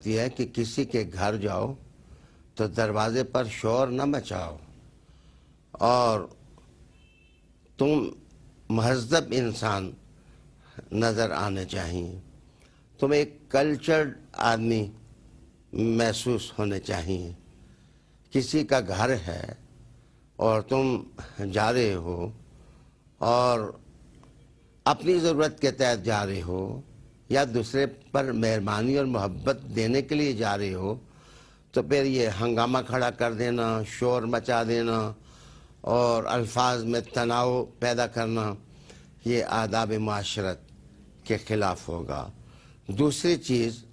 ہے کہ کسی کے گھر جاؤ تو دروازے پر شور نہ مچاؤ اور تم مہذب انسان نظر آنے چاہیے. تم ایک کلچرڈ آدمی محسوس ہونے چاہیے. کسی کا گھر ہے اور تم جا رہے ہو اور اپنی ضرورت کے تحت جا رہے ہو یا دوسرے پر مہربانی اور محبت دینے کے لیے جا رہے ہو تو پھر یہ ہنگامہ کھڑا کر دینا، شور مچا دینا اور الفاظ میں تناؤ پیدا کرنا یہ آداب معاشرت کے خلاف ہوگا. دوسری چیز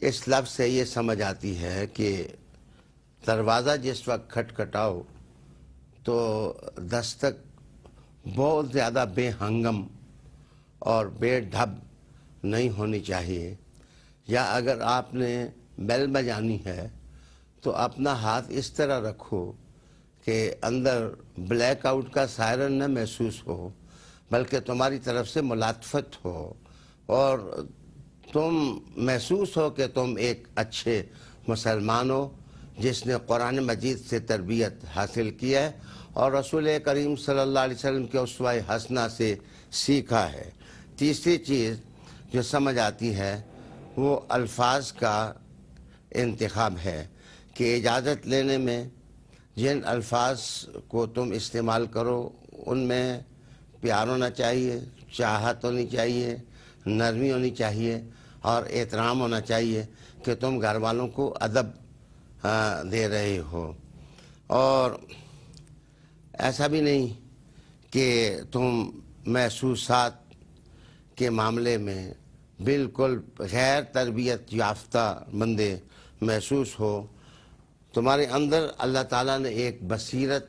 اس لفظ سے یہ سمجھ آتی ہے کہ دروازہ جس وقت کھٹکھٹاؤ تو دستک بہت زیادہ بے ہنگم اور بے ڈھب نہیں ہونی چاہیے، یا اگر آپ نے بیل بجانی ہے تو اپنا ہاتھ اس طرح رکھو کہ اندر بلیک آؤٹ کا سائرن نہ محسوس ہو بلکہ تمہاری طرف سے ملاطفت ہو اور تم محسوس ہو کہ تم ایک اچھے مسلمان ہو جس نے قرآن مجید سے تربیت حاصل کی ہے اور رسول کریم صلی اللہ علیہ وسلم کے اسوہ حسنہ سے سیکھا ہے. تیسری چیز جو سمجھ آتی ہے وہ الفاظ کا انتخاب ہے کہ اجازت لینے میں جن الفاظ کو تم استعمال کرو ان میں پیار ہونا چاہیے، چاہت ہونی چاہیے، نرمی ہونی چاہیے اور احترام ہونا چاہیے کہ تم گھر والوں کو ادب دے رہے ہو. اور ایسا بھی نہیں کہ تم محسوسات کے معاملے میں بالکل غیر تربیت یافتہ بندے محسوس ہو. تمہارے اندر اللہ تعالیٰ نے ایک بصیرت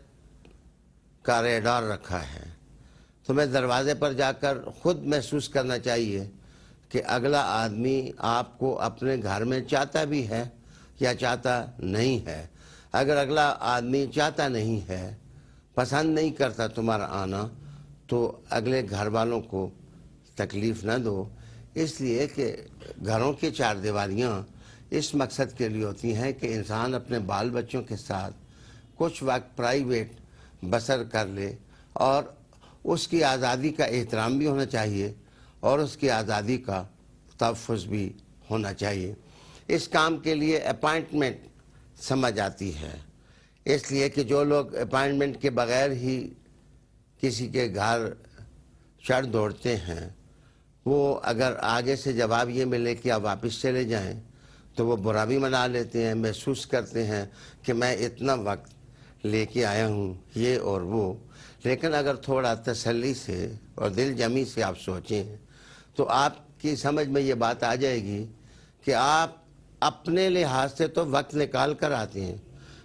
کا ریڈار رکھا ہے. تمہیں دروازے پر جا کر خود محسوس کرنا چاہیے کہ اگلا آدمی آپ کو اپنے گھر میں چاہتا بھی ہے یا چاہتا نہیں ہے. اگر اگلا آدمی چاہتا نہیں ہے، پسند نہیں کرتا تمہارا آنا، تو اگلے گھر والوں کو تکلیف نہ دو. اس لیے کہ گھروں کی چار دیواریاں اس مقصد کے لیے ہوتی ہیں کہ انسان اپنے بال بچوں کے ساتھ کچھ وقت پرائیویٹ بسر کر لے اور اس کی آزادی کا احترام بھی ہونا چاہیے اور اس کی آزادی کا تحفظ بھی ہونا چاہیے. اس کام کے لیے اپائنٹمنٹ سمجھ آتی ہے، اس لیے کہ جو لوگ اپائنٹمنٹ کے بغیر ہی کسی کے گھر چڑھ دوڑتے ہیں وہ اگر آگے سے جواب یہ ملے کہ آپ واپس چلے جائیں تو وہ برا بھی منا لیتے ہیں، محسوس کرتے ہیں کہ میں اتنا وقت لے کے آیا ہوں یہ اور وہ. لیکن اگر تھوڑا تسلی سے اور دل جمی سے آپ سوچیں تو آپ کی سمجھ میں یہ بات آ جائے گی کہ آپ اپنے لحاظ سے تو وقت نکال کر آتے ہیں،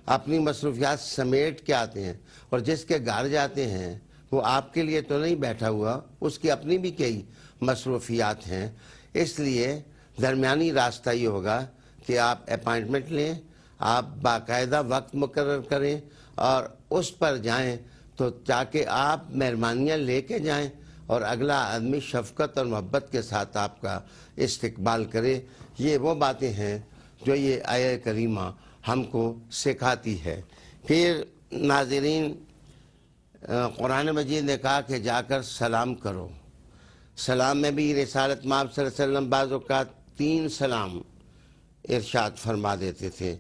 اپنی مصروفیات سمیٹ کے آتے ہیں اور جس کے گھر جاتے ہیں وہ آپ کے لیے تو نہیں بیٹھا ہوا، اس کی اپنی بھی کئی مصروفیات ہیں. اس لیے درمیانی راستہ یہ ہوگا کہ آپ اپائنٹمنٹ لیں، آپ باقاعدہ وقت مقرر کریں اور اس پر جائیں تو تاکہ آپ مہربانیاں لے کے جائیں اور اگلا آدمی شفقت اور محبت کے ساتھ آپ کا استقبال کرے. یہ وہ باتیں ہیں جو یہ آیہ کریمہ ہم کو سکھاتی ہے. پھر ناظرین، قرآن مجید نے کہا کہ جا کر سلام کرو. سلام میں بھی رسالت مآب صلی اللہ علیہ وسلم بعض اوقات 3 سلام ارشاد فرما دیتے تھے.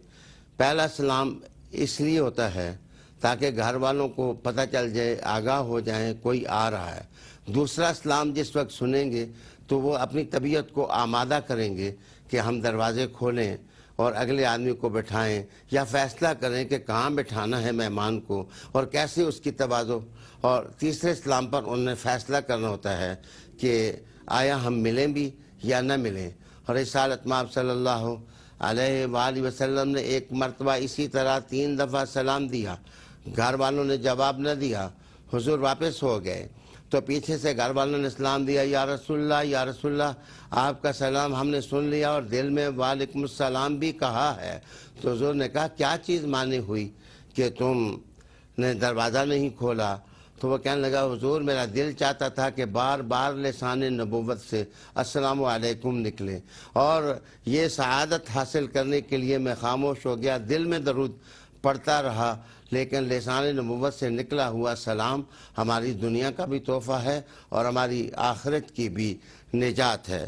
پہلا سلام اس لیے ہوتا ہے تاکہ گھر والوں کو پتہ چل جائے، آگاہ ہو جائیں کوئی آ رہا ہے. دوسرا سلام جس وقت سنیں گے تو وہ اپنی طبیعت کو آمادہ کریں گے کہ ہم دروازے کھولیں اور اگلے آدمی کو بٹھائیں یا فیصلہ کریں کہ کہاں بٹھانا ہے مہمان کو اور کیسے اس کی توازو. اور تیسرے سلام پر انہوں نے فیصلہ کرنا ہوتا ہے کہ آیا ہم ملیں بھی یا نہ ملیں. اور رسالت مآب صلی اللہ علیہ وآلہ وسلم نے ایک مرتبہ اسی طرح 3 دفعہ سلام دیا، گھر والوں نے جواب نہ دیا، حضور واپس ہو گئے تو پیچھے سے گھر والوں نے سلام دیا، یا رسول اللہ یا رسول اللہ، آپ کا سلام ہم نے سن لیا اور دل میں وعلیکم السلام بھی کہا ہے. تو حضور نے کہا کیا چیز مانی ہوئی کہ تم نے دروازہ نہیں کھولا؟ تو وہ کہنے لگا حضور میرا دل چاہتا تھا کہ بار بار لسان نبوت سے السلام علیکم نکلے، اور یہ سعادت حاصل کرنے کے لیے میں خاموش ہو گیا، دل میں درود پڑھتا رہا، لیکن لسان نبوت سے نکلا ہوا سلام ہماری دنیا کا بھی تحفہ ہے اور ہماری آخرت کی بھی نجات ہے۔